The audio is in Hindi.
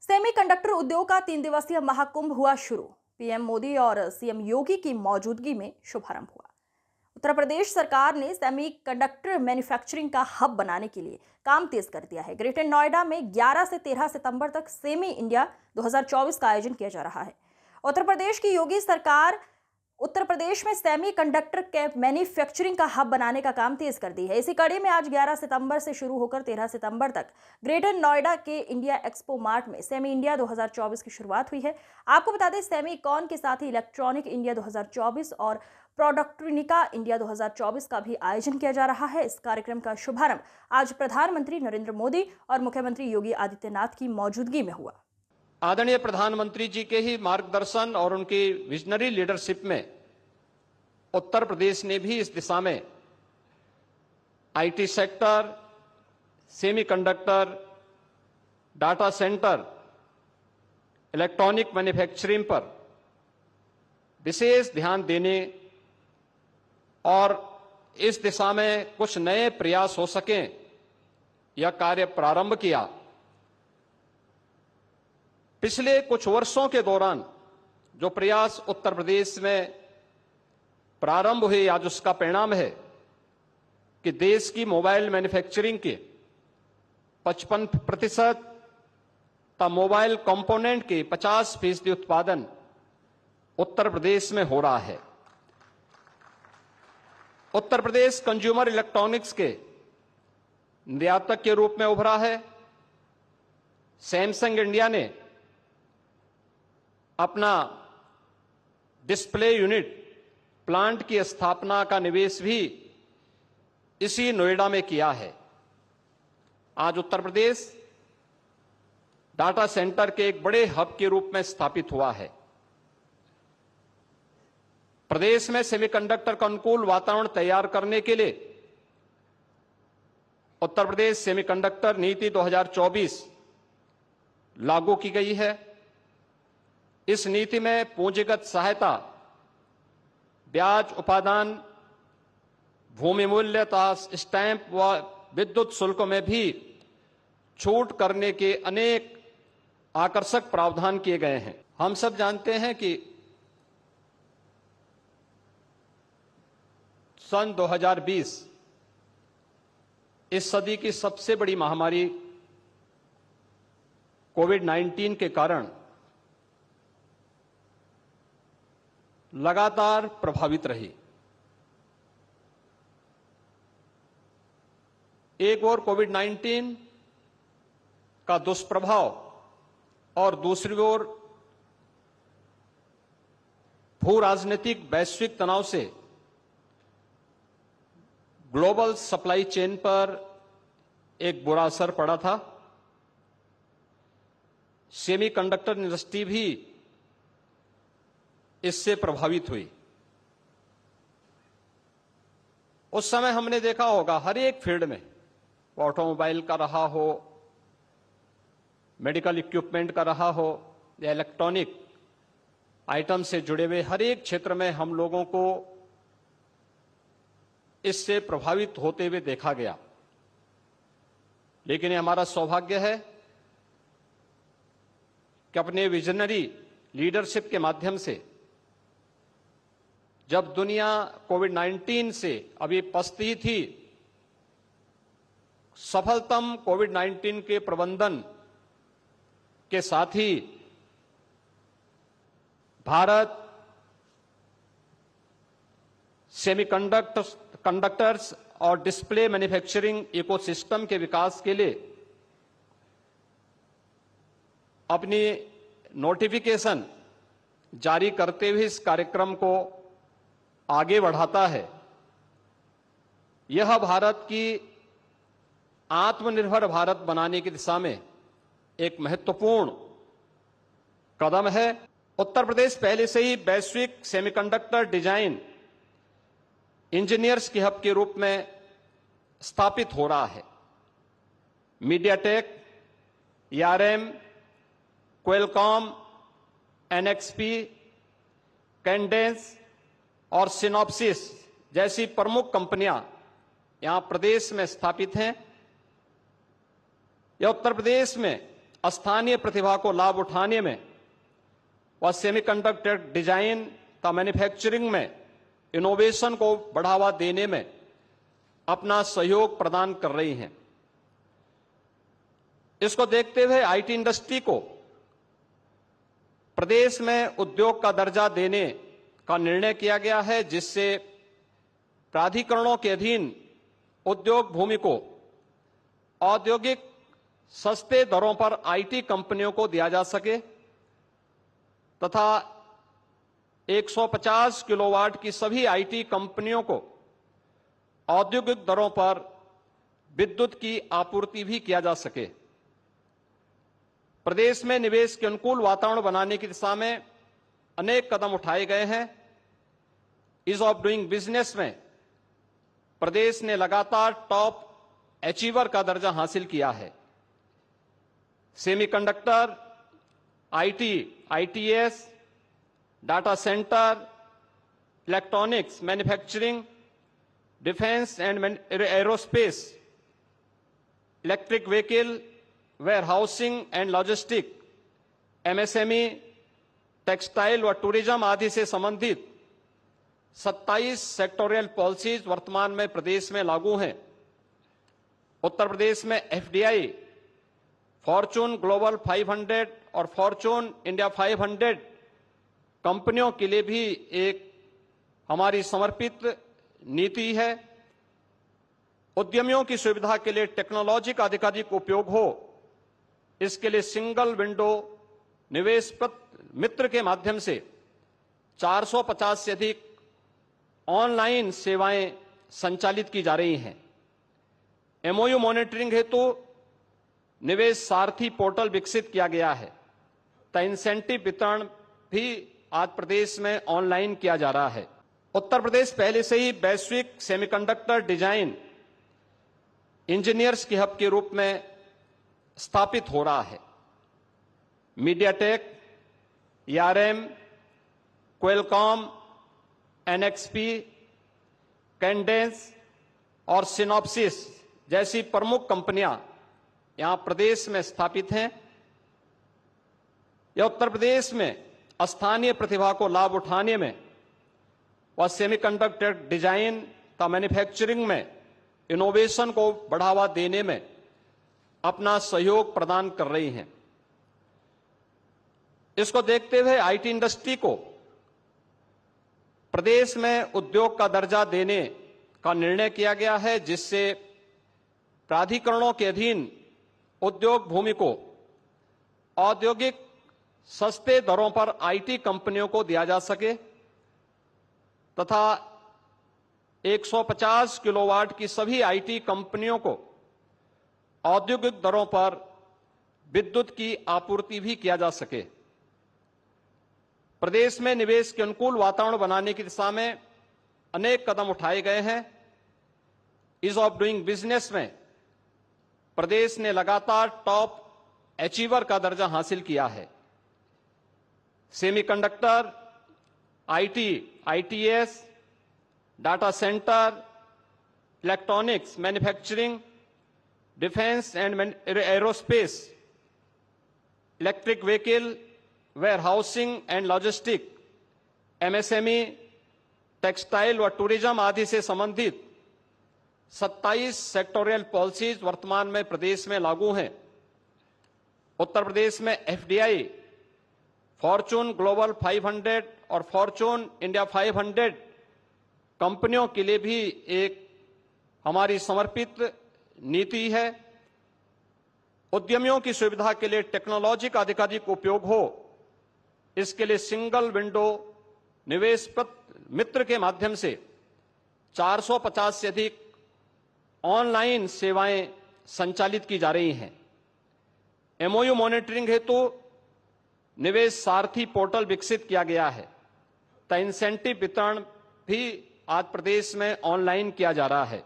सेमीकंडक्टर उद्योग का 3 दिवसीय महाकुंभ हुआ शुरू। पीएम मोदी और सीएम योगी की मौजूदगी में शुभारंभ हुआ। उत्तर प्रदेश सरकार ने सेमीकंडक्टर मैन्युफैक्चरिंग का हब बनाने के लिए काम तेज कर दिया है। ग्रेटर नोएडा में 11 से 13 सितंबर तक सेमी इंडिया 2024 का आयोजन किया जा रहा है। उत्तर प्रदेश की योगी सरकार उत्तर प्रदेश में सेमीकंडक्टर के मैन्युफैक्चरिंग का हब बनाने का काम तेज कर दी है। इसी कड़ी में आज 11 सितंबर से शुरू होकर 13 सितंबर तक ग्रेटर नोएडा के इंडिया एक्सपो मार्ट में सेमी इंडिया 2024 की शुरुआत हुई है। आपको बता दें, सेमीकॉन के साथ ही इलेक्ट्रॉनिक इंडिया 2024 और प्रोडक्ट्रिनिका इंडिया 2024 का भी आयोजन किया जा रहा है। इस कार्यक्रम का शुभारंभ आज प्रधानमंत्री नरेंद्र मोदी और मुख्यमंत्री योगी आदित्यनाथ की मौजूदगी में हुआ। आदरणीय प्रधानमंत्री जी के ही मार्गदर्शन और उनकी विजनरी लीडरशिप में उत्तर प्रदेश ने भी इस दिशा में IT sector, semiconductor, data centre, electronic manufacturing पर विशेष ध्यान देने और इस दिशा में कुछ नए प्रयास हो सकें, यह कार्य प्रारंभ किया। पिछले कुछ वर्षों के दौरान जो प्रयास उत्तर प्रदेश में प्रारंभ हुए, आज उसका परिणाम है कि देश की मोबाइल मैन्युफैक्चरिंग के 55% तथा मोबाइल कंपोनेंट के 50% उत्पादन उत्तर प्रदेश में हो रहा है। उत्तर प्रदेश कंज्यूमर इलेक्ट्रॉनिक्स के निर्यातक के रूप में उभरा है। सैमसंग इंडिया ने अपना डिस्प्ले यूनिट प्लांट की स्थापना का निवेश भी इसी नोएडा में किया है। आज उत्तर प्रदेश डाटा सेंटर के एक बड़े हब के रूप में स्थापित हुआ है। प्रदेश में सेमीकंडक्टर का अनुकूल वातावरण तैयार करने के लिए उत्तर प्रदेश सेमीकंडक्टर नीति 2024 लागू की गई है। इस नीति में पूंजीगत सहायता, ब्याज उपादान, भूमि मूल्य तथा स्टैंप व विद्युत शुल्क में भी छूट करने के अनेक आकर्षक प्रावधान किए गए हैं। हम सब जानते हैं कि सन 2020 इस सदी की सबसे बड़ी महामारी कोविड-19 के कारण लगातार प्रभावित रही। एक ओर कोविड-19 का दुष्प्रभाव और दूसरी ओर भू राजनीतिक वैश्विक तनाव से ग्लोबल सप्लाई चेन पर एक बुरा असर पड़ा था। सेमीकंडक्टर इंडस्ट्री भी इससे प्रभावित हुई। उस समय हमने देखा होगा हर एक फील्ड में, ऑटोमोबाइल का रहा हो, मेडिकल इक्विपमेंट का रहा हो या इलेक्ट्रॉनिक आइटम से जुड़े हुए हर एक क्षेत्र में हम लोगों को इससे प्रभावित होते हुए देखा गया। लेकिन ये हमारा सौभाग्य है कि अपने विजनरी लीडरशिप के माध्यम से जब दुनिया कोविड-19 से अभी पछती थी, सफलतम कोविड-19 के प्रबंधन के साथ ही भारत सेमीकंडक्टर्स और डिस्प्ले मैन्युफैक्चरिंग इकोसिस्टम के विकास के लिए अपनी नोटिफिकेशन जारी करते हुए इस कार्यक्रम को आगे बढ़ाता है। यह भारत की आत्मनिर्भर भारत बनाने की दिशा में एक महत्वपूर्ण कदम है। उत्तर प्रदेश पहले से ही वैश्विक सेमीकंडक्टर डिजाइन इंजीनियर्स के हब के रूप में स्थापित हो रहा है। MediaTek, ERM, Qualcomm, NXP, Cadence और सिनॉप्सिस जैसी प्रमुख कंपनियां यहां प्रदेश में स्थापित हैं। यह उत्तर प्रदेश में स्थानीय प्रतिभा को लाभ उठाने में व सेमीकंडक्टर डिजाइन तथा मैन्युफैक्चरिंग में इनोवेशन को बढ़ावा देने में अपना सहयोग प्रदान कर रही हैं। इसको देखते हुए आईटी इंडस्ट्री को प्रदेश में उद्योग का दर्जा देने का निर्णय किया गया है, जिससे प्राधिकरणों के अधीन उद्योग भूमि को औद्योगिक सस्ते दरों पर आईटी कंपनियों को दिया जा सके तथा 150 किलोवाट की सभी आईटी कंपनियों को औद्योगिक दरों पर विद्युत की आपूर्ति भी किया जा सके। प्रदेश में निवेश के अनुकूल वातावरण बनाने की दिशा में अनेक कदम उठाए गए हैं। ईज ऑफ डूइंग बिजनेस में प्रदेश ने लगातार टॉप अचीवर का दर्जा हासिल किया है। Semiconductor, IT, ITS, data centre, electronics, manufacturing, defence and aerospace, electric vehicle, warehousing and logistic, MSME, textile व टूरिज्म आदि से संबंधित 27 सेक्टोरियल पॉलिसीज वर्तमान में प्रदेश में लागू हैं। उत्तर प्रदेश में एफडीआई, फॉर्चून ग्लोबल 500 और फॉर्चून इंडिया 500 कंपनियों के लिए भी एक हमारी समर्पित नीति है। उद्यमियों की सुविधा के लिए टेक्नोलॉजी का अधिकाधिक उपयोग हो, इसके लिए सिंगल विंडो निवेश मित्र के माध्यम से 450 से अधिक ऑनलाइन सेवाएं संचालित की जा रही हैं। एमओयू मॉनिटरिंग हेतु निवेश सारथी पोर्टल विकसित किया गया है तथा इंसेंटिव वितरण भी आज प्रदेश में ऑनलाइन किया जा रहा है। उत्तर प्रदेश पहले से ही वैश्विक सेमीकंडक्टर डिजाइन इंजीनियर्स के हब के रूप में स्थापित हो रहा है। MediaTek, ERM, Qualcomm, NXP, Cadence और सिनॉप्सिस जैसी प्रमुख कंपनियां यहां प्रदेश में स्थापित हैं। यह उत्तर प्रदेश में स्थानीय प्रतिभा को लाभ उठाने में व सेमीकंडक्टर डिजाइन तथा मैन्युफैक्चरिंग में इनोवेशन को बढ़ावा देने में अपना सहयोग प्रदान कर रही हैं। इसको देखते हुए आईटी इंडस्ट्री को प्रदेश में उद्योग का दर्जा देने का निर्णय किया गया है, जिससे प्राधिकरणों के अधीन उद्योग भूमि को औद्योगिक सस्ते दरों पर आईटी कंपनियों को दिया जा सके तथा 150 किलोवाट की सभी आईटी कंपनियों को औद्योगिक दरों पर विद्युत की आपूर्ति भी किया जा सके। प्रदेश में निवेश के अनुकूल वातावरण बनाने की दिशा में अनेक कदम उठाए गए हैं। ईज ऑफ डूइंग बिजनेस में प्रदेश ने लगातार टॉप अचीवर का दर्जा हासिल किया है। Semiconductor, IT, ITS, data centre, electronics, manufacturing, defence and aerospace, electric vehicle, warehousing and logistic, MSME, textile व टूरिज्म आदि से संबंधित 27 सेक्टोरियल पॉलिसीज वर्तमान में प्रदेश में लागू हैं। उत्तर प्रदेश में एफडीआई, फॉर्चून ग्लोबल 500 और फॉर्चून इंडिया 500 कंपनियों के लिए भी एक हमारी समर्पित नीति है। उद्यमियों की सुविधा के लिए टेक्नोलॉजी का अधिकाधिक उपयोग हो, इसके लिए सिंगल विंडो निवेश मित्र के माध्यम से 450 से अधिक ऑनलाइन सेवाएं संचालित की जा रही हैं। एमओयू मॉनिटरिंग हेतु निवेश सारथी पोर्टल विकसित किया गया है तथा इंसेंटिव वितरण भी आज प्रदेश में ऑनलाइन किया जा रहा है।